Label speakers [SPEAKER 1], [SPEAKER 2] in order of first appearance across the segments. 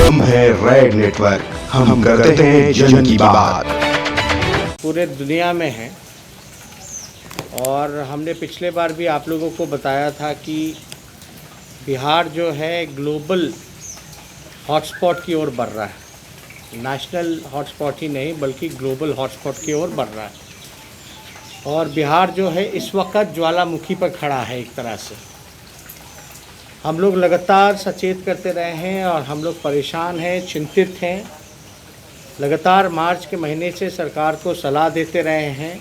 [SPEAKER 1] हम हैं red network, हम करते हैं जन की बात।
[SPEAKER 2] पूरे दुनिया में है और हमने पिछले बार भी आप लोगों को बताया था कि बिहार जो है ग्लोबल हॉटस्पॉट की ओर बढ़ रहा है। नेशनल हॉटस्पॉट ही नहीं बल्कि ग्लोबल हॉटस्पॉट की ओर बढ़ रहा है। और बिहार जो है इस वक्त ज्वालामुखी पर खड़ा है। एक तरह से हम लोग लगातार सचेत करते रहे हैं और हम लोग परेशान हैं, चिंतित हैं। लगातार मार्च के महीने से सरकार को सलाह देते रहे हैं,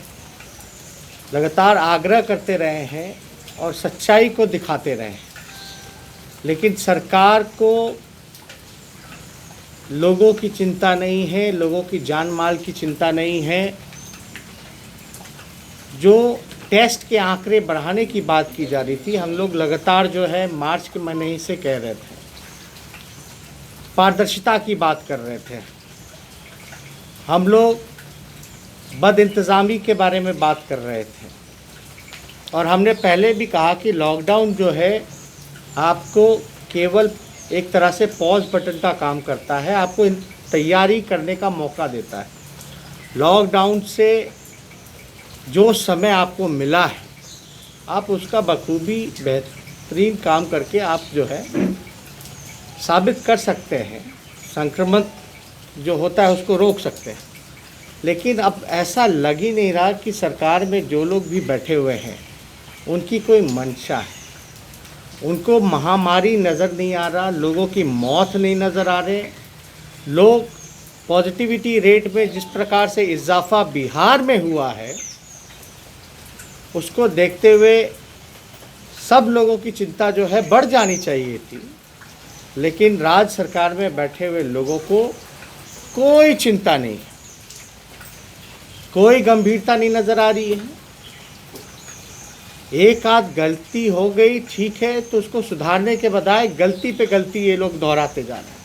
[SPEAKER 2] लगातार आग्रह करते रहे हैं और सच्चाई को दिखाते रहे हैं। लेकिन सरकार को लोगों की चिंता नहीं है, लोगों की जान माल की चिंता नहीं है। जो टेस्ट के आंकड़े बढ़ाने की बात की जा रही थी, हम लोग लगातार जो है मार्च के महीने से कह रहे थे, पारदर्शिता की बात कर रहे थे। हम लोग बदइंतज़ामी के बारे में बात कर रहे थे और हमने पहले भी कहा कि लॉकडाउन जो है आपको केवल एक तरह से पॉज बटन का काम करता है, आपको तैयारी करने का मौका देता है। लॉकडाउन से जो समय आपको मिला है, आप उसका बखूबी बेहतरीन काम करके आप जो है साबित कर सकते हैं, संक्रमण जो होता है उसको रोक सकते हैं। लेकिन अब ऐसा लग ही नहीं रहा कि सरकार में जो लोग भी बैठे हुए हैं उनकी कोई मंशा है। उनको महामारी नज़र नहीं आ रहा, लोगों की मौत नहीं नज़र आ रहे। लोग पॉजिटिविटी रेट में जिस प्रकार से इजाफा बिहार में हुआ है उसको देखते हुए सब लोगों की चिंता जो है बढ़ जानी चाहिए थी। लेकिन राज्य सरकार में बैठे हुए लोगों को कोई चिंता नहीं है, कोई गंभीरता नहीं नज़र आ रही है। एक आध गलती हो गई ठीक है, तो उसको सुधारने के बजाय गलती पे गलती ये लोग दोहराते जा रहे हैं।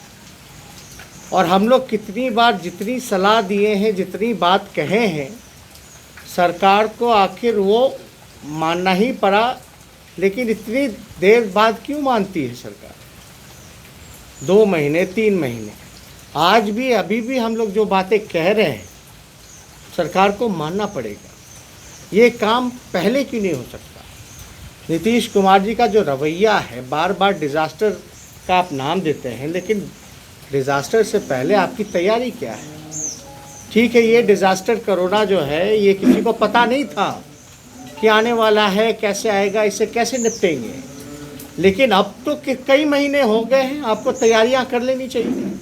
[SPEAKER 2] और हम लोग कितनी बार जितनी सलाह दिए हैं, जितनी बात कहे हैं, सरकार को आखिर वो मानना ही पड़ा। लेकिन इतनी देर बाद क्यों मानती है सरकार? 2 महीने 3 महीने, आज भी अभी भी हम लोग जो बातें कह रहे हैं सरकार को मानना पड़ेगा। ये काम पहले क्यों नहीं हो सकता? नीतीश कुमार जी का जो रवैया है, बार बार डिज़ास्टर का आप नाम देते हैं, लेकिन डिज़ास्टर से पहले आपकी तैयारी क्या है? ठीक है, ये डिज़ास्टर कोरोना जो है ये किसी को पता नहीं था कि आने वाला है, कैसे आएगा, इसे कैसे निपटेंगे। लेकिन अब तो कई महीने हो गए हैं, आपको तैयारियां कर लेनी चाहिए।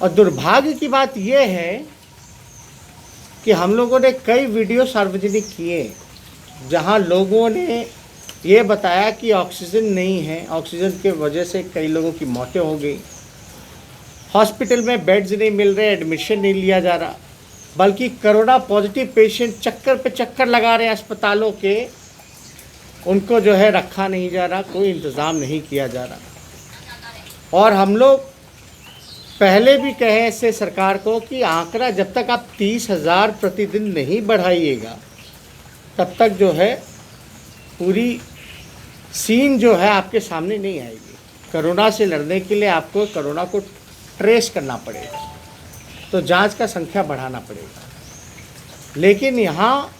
[SPEAKER 2] और दुर्भाग्य की बात यह है कि हम लोगों ने कई वीडियो सार्वजनिक किए जहां लोगों ने ये बताया कि ऑक्सीजन नहीं है, ऑक्सीजन के वजह से कई लोगों की मौतें हो गई, हॉस्पिटल में बेड्स नहीं मिल रहे, एडमिशन नहीं लिया जा रहा, बल्कि कोरोना पॉजिटिव पेशेंट चक्कर पे चक्कर लगा रहे हैं अस्पतालों के, उनको जो है रखा नहीं जा रहा, कोई इंतज़ाम नहीं किया जा रहा। और हम लोग पहले भी कहे ऐसे सरकार को कि आंकड़ा जब तक आप 30,000 प्रतिदिन नहीं बढ़ाइएगा तब तक जो है पूरी सीन जो है आपके सामने नहीं आएगी। कोरोना से लड़ने के लिए आपको कोरोना को ट्रेस करना पड़ेगा, तो जांच का संख्या बढ़ाना पड़ेगा। लेकिन यहाँ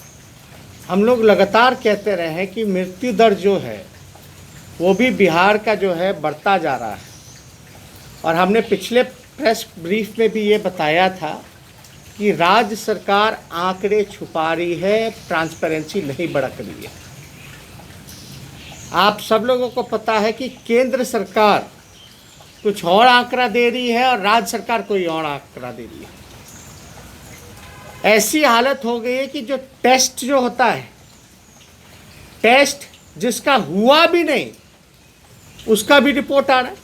[SPEAKER 2] हम लोग लगातार कहते रहे हैं कि मृत्यु दर जो है वो भी बिहार का जो है बढ़ता जा रहा है। और हमने पिछले प्रेस ब्रीफ में भी ये बताया था कि राज्य सरकार आंकड़े छुपा रही है, ट्रांसपेरेंसी नहीं बरत रही है। आप सब लोगों को पता है कि केंद्र सरकार कुछ और आंकड़ा दे रही है और राज्य सरकार कोई और आंकड़ा दे रही है। ऐसी हालत हो गई है कि जो टेस्ट जो होता है, टेस्ट जिसका हुआ भी नहीं उसका भी रिपोर्ट आ रहा है।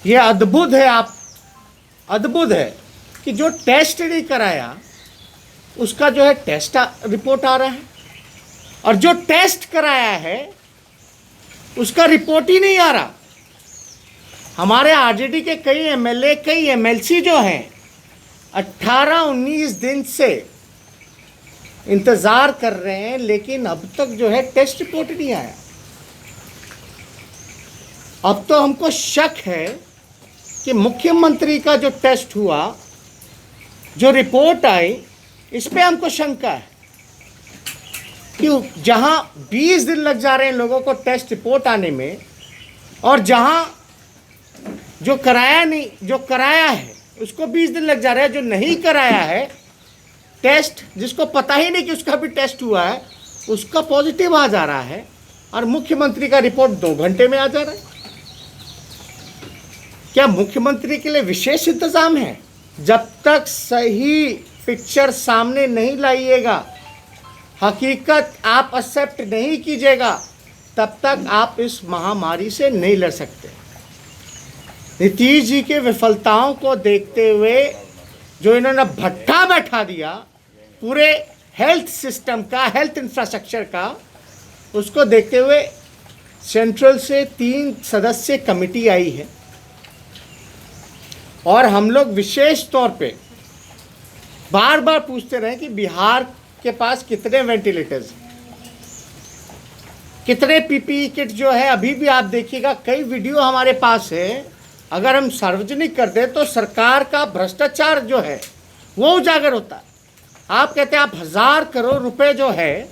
[SPEAKER 2] ये अद्भुत है, आप अद्भुत है कि जो टेस्ट नहीं कराया उसका जो है टेस्ट रिपोर्ट आ रहा है, और जो टेस्ट कराया है उसका रिपोर्ट ही नहीं आ रहा। हमारे आरजेडी के कई एमएलए, कई एमएलसी जो हैं 18-19 दिन से इंतज़ार कर रहे हैं, लेकिन अब तक जो है टेस्ट रिपोर्ट नहीं आया। अब तो हमको शक है कि मुख्यमंत्री का जो टेस्ट हुआ, जो रिपोर्ट आई, इस पे हमको शंका है कि जहां 20 दिन लग जा रहे हैं लोगों को टेस्ट रिपोर्ट आने में, और जहां जो कराया है उसको 20 दिन लग जा रहा है, जो नहीं कराया है टेस्ट, जिसको पता ही नहीं कि उसका भी टेस्ट हुआ है, उसका पॉजिटिव आ जा रहा है, और मुख्यमंत्री का रिपोर्ट 2 घंटे में आ जा रहा है। क्या मुख्यमंत्री के लिए विशेष इंतजाम है? जब तक सही पिक्चर सामने नहीं लाइएगा, हकीकत आप एक्सेप्ट नहीं कीजिएगा, तब तक आप इस महामारी से नहीं लड़ सकते। नीतीश जी के विफलताओं को देखते हुए जो इन्होंने भट्ठा बैठा दिया पूरे हेल्थ सिस्टम का, हेल्थ इंफ्रास्ट्रक्चर का, उसको देखते हुए सेंट्रल से 3 सदस्यीय कमेटी आई है, और हम लोग विशेष तौर पे बार बार पूछते रहे कि बिहार के पास कितने वेंटिलेटर्स, कितने पीपीई किट जो है। अभी भी आप देखिएगा, कई वीडियो हमारे पास है, अगर हम सार्वजनिक कर दें तो सरकार का भ्रष्टाचार जो है वो उजागर होता है। आप कहते हैं आप 1000 करोड़ रुपए जो है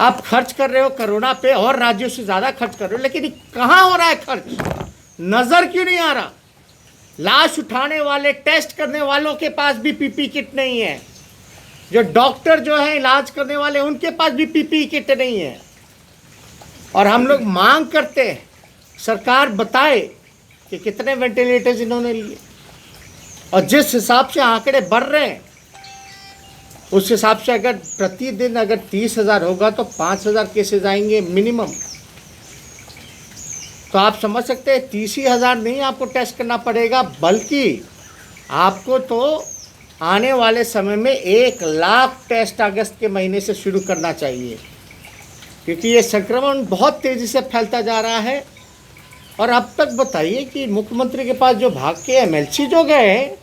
[SPEAKER 2] आप खर्च कर रहे हो कोरोना पे, और राज्यों से ज़्यादा खर्च कर रहे हो, लेकिन कहाँ हो रहा है खर्च? नज़र क्यों नहीं आ रहा? लाश उठाने वाले, टेस्ट करने वालों के पास भी पीपी किट नहीं है, जो डॉक्टर जो है इलाज करने वाले उनके पास भी पीपी किट नहीं है। और हम लोग मांग करते हैं सरकार बताए कि कितने वेंटिलेटर्स इन्होंने लिए, और जिस हिसाब से आंकड़े बढ़ रहे हैं उस हिसाब से अगर प्रतिदिन अगर 30,000 होगा तो 5,000 केसेज आएंगे मिनिमम। तो आप समझ सकते हैं 30,000 नहीं आपको टेस्ट करना पड़ेगा, बल्कि आपको तो आने वाले समय में 1 लाख टेस्ट अगस्त के महीने से शुरू करना चाहिए, क्योंकि ये संक्रमण बहुत तेज़ी से फैलता जा रहा है। और अब तक बताइए कि मुख्यमंत्री के पास जो भाग के एमएलसी जो गए,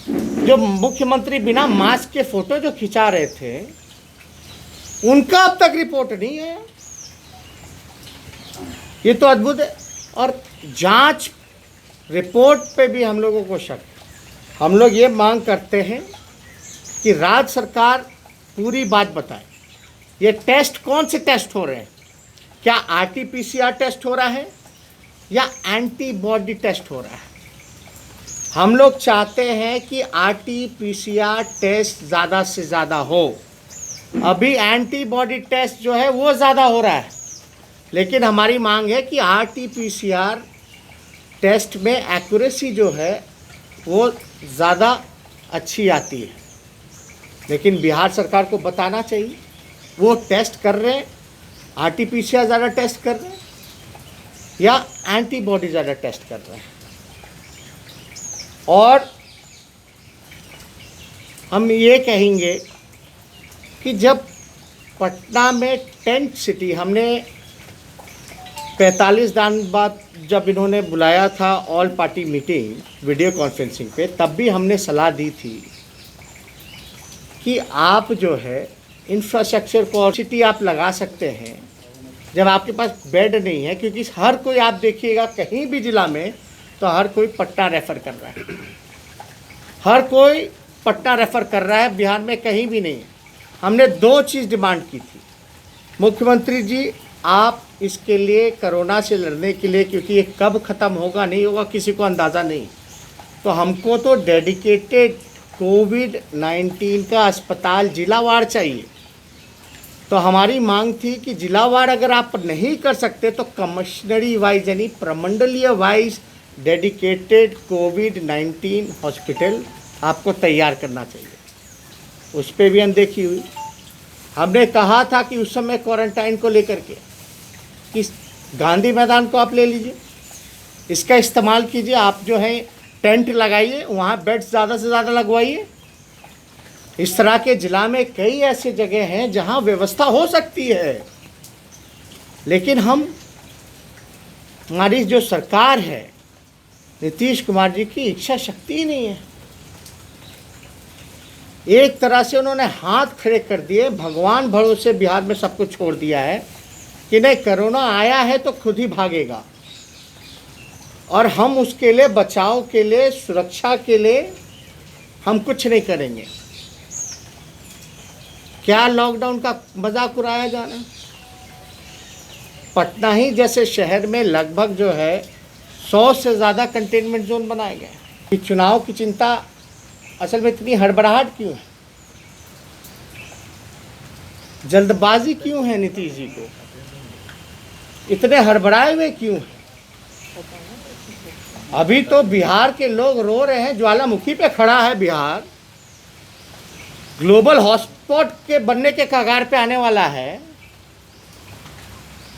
[SPEAKER 2] जो मुख्यमंत्री बिना मास्क के फोटो जो खिंचा रहे थे, उनका अब तक रिपोर्ट नहीं है। ये तो अद्भुत है। और जांच रिपोर्ट पे भी हम लोगों को शक। हम लोग ये मांग करते हैं कि राज्य सरकार पूरी बात बताए, ये टेस्ट कौन से टेस्ट हो रहे हैं? क्या आरटीपीसीआर टेस्ट हो रहा है या एंटीबॉडी टेस्ट हो रहा है? हम लोग चाहते हैं कि आरटीपीसीआर टेस्ट ज़्यादा से ज़्यादा हो। अभी एंटीबॉडी टेस्ट जो है वो ज़्यादा हो रहा है, लेकिन हमारी मांग है कि आरटीपीसीआर टेस्ट में एक्यूरेसी जो है वो ज़्यादा अच्छी आती है। लेकिन बिहार सरकार को बताना चाहिए वो टेस्ट कर रहे हैं, आरटीपीसीआर ज़्यादा टेस्ट कर रहे हैं या एंटीबॉडी ज़्यादा टेस्ट कर रहे हैं। और हम ये कहेंगे कि जब पटना में टेंट सिटी, हमने 45 दिन बाद जब इन्होंने बुलाया था all party meeting video conferencing पे, तब भी हमने सलाह दी थी कि आप जो है इंफ्रास्ट्रक्चर को सिटी आप लगा सकते हैं जब आपके पास बेड नहीं है, क्योंकि हर कोई आप देखिएगा कहीं भी ज़िला में तो हर कोई पटना रेफ़र कर रहा है, हर कोई पटना रेफ़र कर रहा है, बिहार में कहीं भी नहीं है। हमने 2 चीज़ डिमांड की थी, मुख्यमंत्री जी आप इसके लिए कोरोना से लड़ने के लिए, क्योंकि ये कब ख़त्म होगा नहीं होगा किसी को अंदाज़ा नहीं, तो हमको तो डेडिकेटेड कोविड-19 का अस्पताल जिलावार चाहिए। तो हमारी मांग थी कि जिलावार अगर आप नहीं कर सकते तो कमिश्नरी वाइज यानी प्रमंडलीय वाइज डेडिकेटेड कोविड-19 हॉस्पिटल आपको तैयार करना चाहिए। उस पर भी अनदेखी हुई। हमने कहा था कि उस समय क्वारंटाइन को लेकर के कि गांधी मैदान को आप ले लीजिए, इसका इस्तेमाल कीजिए, आप जो है टेंट लगाइए, वहाँ बेड्स ज़्यादा से ज़्यादा लगवाइए। इस तरह के ज़िला में कई ऐसे जगह हैं जहाँ व्यवस्था हो सकती है, लेकिन हमारी जो सरकार है नीतीश कुमार जी की इच्छा शक्ति ही नहीं है। एक तरह से उन्होंने हाथ खड़े कर दिए, भगवान भरोसे बिहार में सब कुछ छोड़ दिया है कि नहीं कोरोना आया है तो खुद ही भागेगा। और हम उसके लिए, बचाव के लिए, सुरक्षा के लिए हम कुछ नहीं करेंगे। क्या लॉकडाउन का मजाक उड़ाया जा रहा है? पटना ही जैसे शहर में लगभग जो है 100 से ज़्यादा कंटेनमेंट जोन बनाए गए कि चुनाव की चिंता असल में इतनी हड़बड़ाहट क्यों है? जल्दबाजी क्यों है? नीतीश जी को इतने हड़बड़ाए हुए क्यों हैं? अभी तो बिहार के लोग रो रहे हैं, ज्वालामुखी पे खड़ा है बिहार, ग्लोबल हॉटस्पॉट के बनने के कगार पे आने वाला है,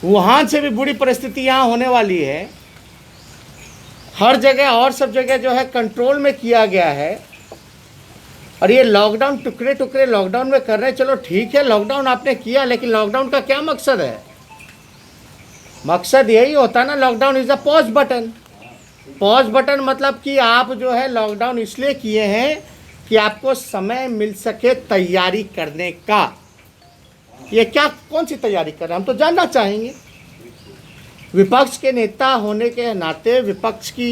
[SPEAKER 2] वुहान से भी बुरी परिस्थिति यहाँ होने वाली है, हर जगह और सब जगह जो है कंट्रोल में किया गया है, और ये लॉकडाउन टुकड़े टुकड़े लॉकडाउन में कर रहे हैं। चलो ठीक है, लॉकडाउन आपने किया, लेकिन लॉकडाउन का क्या मकसद है? मकसद यही होता ना, lockdown is a pause button. Pause button मतलब कि आप जो है लॉकडाउन इसलिए किए हैं कि आपको समय मिल सके तैयारी करने का। ये क्या, कौन सी तैयारी कर रहे हैं, हम तो जानना चाहेंगे। विपक्ष के नेता होने के नाते विपक्ष की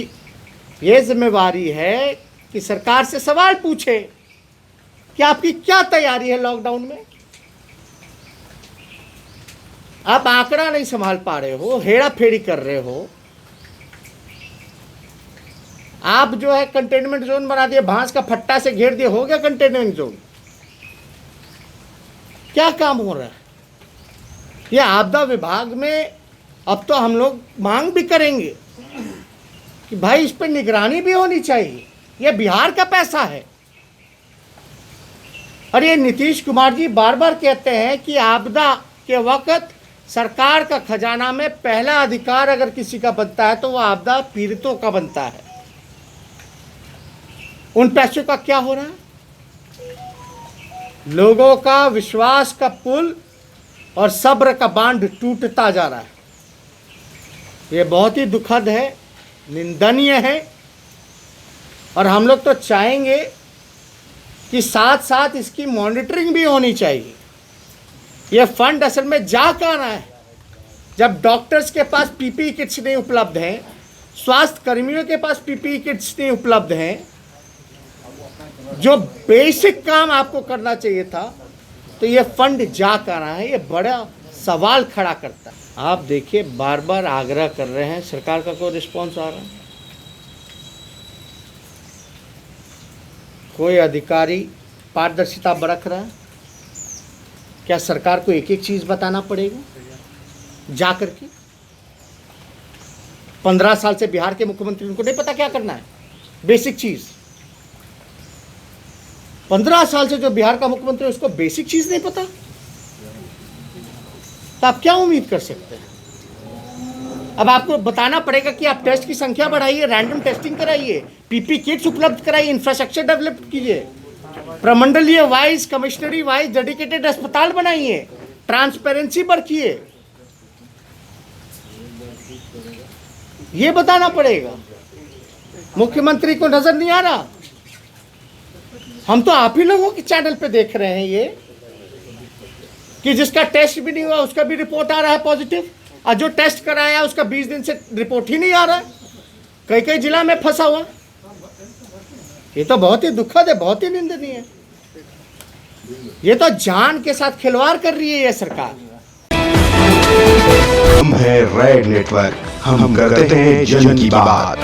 [SPEAKER 2] ये जिम्मेवारी है कि सरकार से सवाल पूछे कि आपकी क्या तैयारी है लॉकडाउन में। आप आंकड़ा नहीं संभाल पा रहे हो, हेरा फेरी कर रहे हो। आप जो है कंटेनमेंट जोन बना दिए, भांस का फट्टा से घेर दिए, हो गया कंटेनमेंट जोन। क्या काम हो रहा है? ये आपदा विभाग में अब तो हम लोग मांग भी करेंगे कि भाई इस पर निगरानी भी होनी चाहिए। ये बिहार का पैसा है, और ये नीतीश कुमार जी बार बार कहते हैं कि आपदा के वक्त सरकार का खजाना में पहला अधिकार अगर किसी का बनता है तो वो आपदा पीड़ितों का बनता है। उन पैसों का क्या हो रहा है? लोगों का विश्वास का पुल और सब्र का बांध टूटता जा रहा है। ये बहुत ही दुखद है, निंदनीय है, और हम लोग तो चाहेंगे कि साथ साथ इसकी मॉनिटरिंग भी होनी चाहिए। ये फंड असल में जा कहाँ रहा है? जब डॉक्टर्स के पास पीपीई किट्स नहीं उपलब्ध हैं, स्वास्थ्य कर्मियों के पास पीपीई किट्स नहीं उपलब्ध हैं, जो बेसिक काम आपको करना चाहिए था, तो ये फंड जा कहाँ रहा है? ये बड़ा सवाल खड़ा करता है। आप देखिए, बार बार आग्रह कर रहे हैं, सरकार का कोई रिस्पॉन्स आ रहा है? कोई अधिकारी पारदर्शिता बरत रहा है? क्या सरकार को एक एक चीज बताना पड़ेगा जा करके? 15 साल से बिहार के मुख्यमंत्री, उनको नहीं पता क्या करना है? बेसिक चीज 15 साल से जो बिहार का मुख्यमंत्री है उसको बेसिक चीज नहीं पता, तो आप क्या उम्मीद कर सकते हैं? अब आपको बताना पड़ेगा कि आप टेस्ट की संख्या बढ़ाइए, रैंडम टेस्टिंग कराइए, पीपी किट्स उपलब्ध कराइए, इंफ्रास्ट्रक्चर डेवलप कीजिए, प्रमंडलीय वाइज, कमिश्नरी वाइज डेडिकेटेड अस्पताल बनाइए, ट्रांसपेरेंसी बरतिए। ये बताना पड़ेगा। मुख्यमंत्री को नजर नहीं आ रहा? हम तो आप ही लोगों के चैनल पे देख रहे हैं ये कि जिसका टेस्ट भी नहीं हुआ उसका भी रिपोर्ट आ रहा है पॉजिटिव, और जो टेस्ट कराया उसका 20 दिन से रिपोर्ट ही नहीं आ रहा है, कई कई जिला में फंसा हुआ। ये तो बहुत ही दुखद है, बहुत ही निंदनीय है। ये तो जान के साथ खिलवाड़ कर रही है ये सरकार।
[SPEAKER 1] हम है रेड नेटवर्क, हम करते हैं जन की बात।